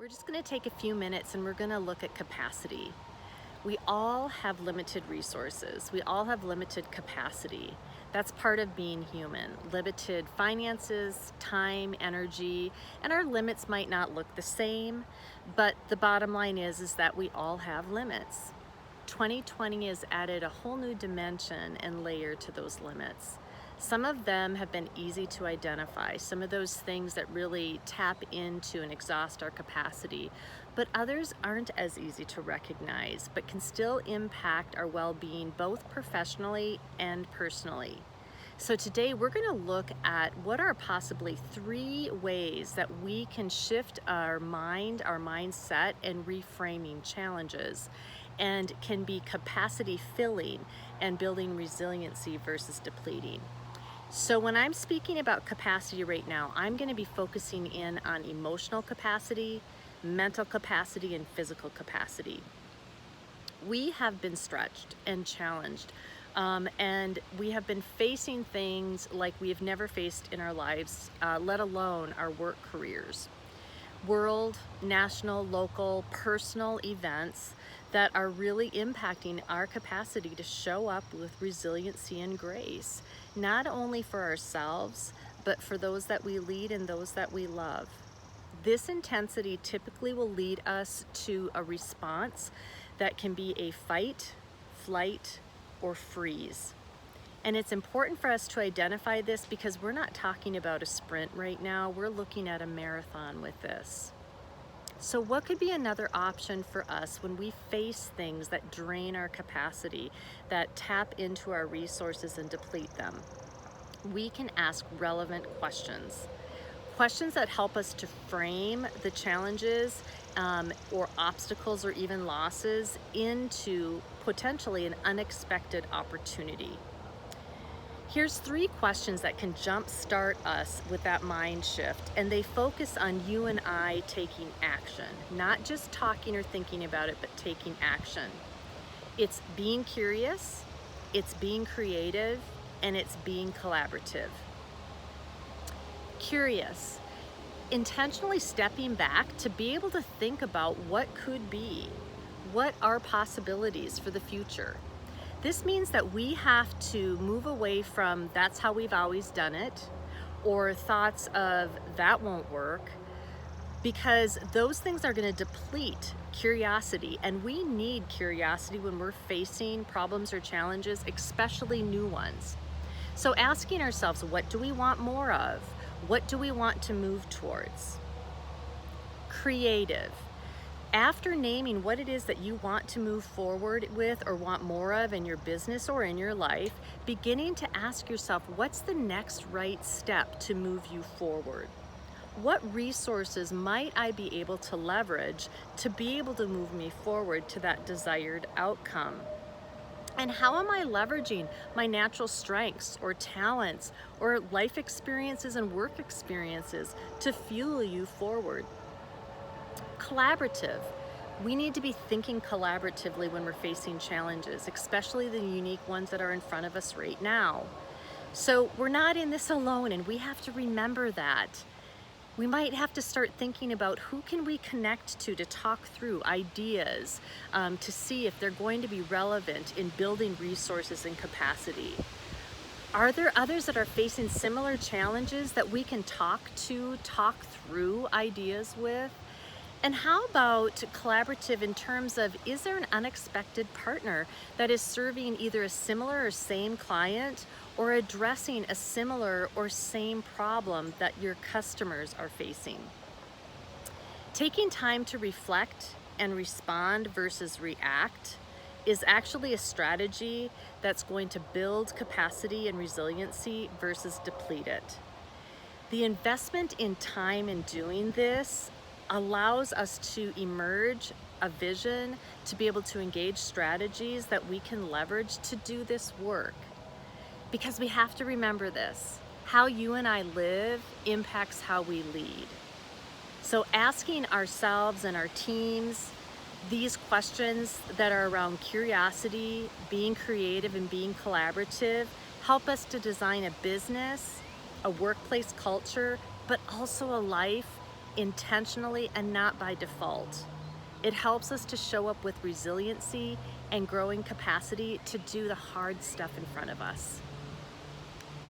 We're just going to take a few minutes and we're going to look at capacity. We all have limited resources. We all have limited capacity. That's part of being human. Limited finances, time, energy, and our limits might not look the same, but the bottom line is that we all have limits. 2020 has added a whole new dimension and layer to those limits. Some of them have been easy to identify, some of those things that really tap into and exhaust our capacity, but others aren't as easy to recognize, but can still impact our well-being both professionally and personally. So today we're going to look at what are possibly 3 ways that we can shift our mind, our mindset, and reframing challenges, and can be capacity filling and building resiliency versus depleting. So when I'm speaking about capacity right now, I'm going to be focusing in on emotional capacity, mental capacity, and physical capacity. We have been stretched and challenged, and we have been facing things like we have never faced in our lives, let alone our work careers. World, national, local, personal events that are really impacting our capacity to show up with resiliency and grace, not only for ourselves, but for those that we lead and those that we love. This intensity typically will lead us to a response that can be a fight, flight, or freeze. And it's important for us to identify this because we're not talking about a sprint right now. We're looking at a marathon with this. So what could be another option for us when we face things that drain our capacity, that tap into our resources and deplete them? We can ask relevant questions. Questions that help us to frame the challenges or obstacles or even losses into potentially an unexpected opportunity. Here's 3 questions that can jumpstart us with that mind shift, and they focus on you and I taking action, not just talking or thinking about it, but taking action. It's being curious, it's being creative, and it's being collaborative. Curious, intentionally stepping back to be able to think about what could be, what are possibilities for the future. This means that we have to move away from that's how we've always done it, or thoughts of that won't work, because those things are going to deplete curiosity, and we need curiosity when we're facing problems or challenges, especially new ones. So asking ourselves, what do we want more of? What do we want to move towards? Creative. After naming what it is that you want to move forward with or want more of in your business or in your life, beginning to ask yourself, what's the next right step to move you forward? What resources might I be able to leverage to be able to move me forward to that desired outcome? And how am I leveraging my natural strengths or talents or life experiences and work experiences to fuel you forward? Collaborative. We need to be thinking collaboratively when we're facing challenges, especially the unique ones that are in front of us right now. So we're not in this alone, and we have to remember that. We might have to start thinking about who can we connect to talk through ideas, to see if they're going to be relevant in building resources and capacity. Are there others that are facing similar challenges that we can talk through ideas with? And how about collaborative in terms of, is there an unexpected partner that is serving either a similar or same client or addressing a similar or same problem that your customers are facing? Taking time to reflect and respond versus react is actually a strategy that's going to build capacity and resiliency versus deplete it. The investment in time in doing this allows us to emerge a vision, to be able to engage strategies that we can leverage to do this work. Because we have to remember this, how you and I live impacts how we lead. So asking ourselves and our teams these questions that are around curiosity, being creative, and being collaborative help us to design a business, a workplace culture, but also a life intentionally and not by default. It helps us to show up with resiliency and growing capacity to do the hard stuff in front of us.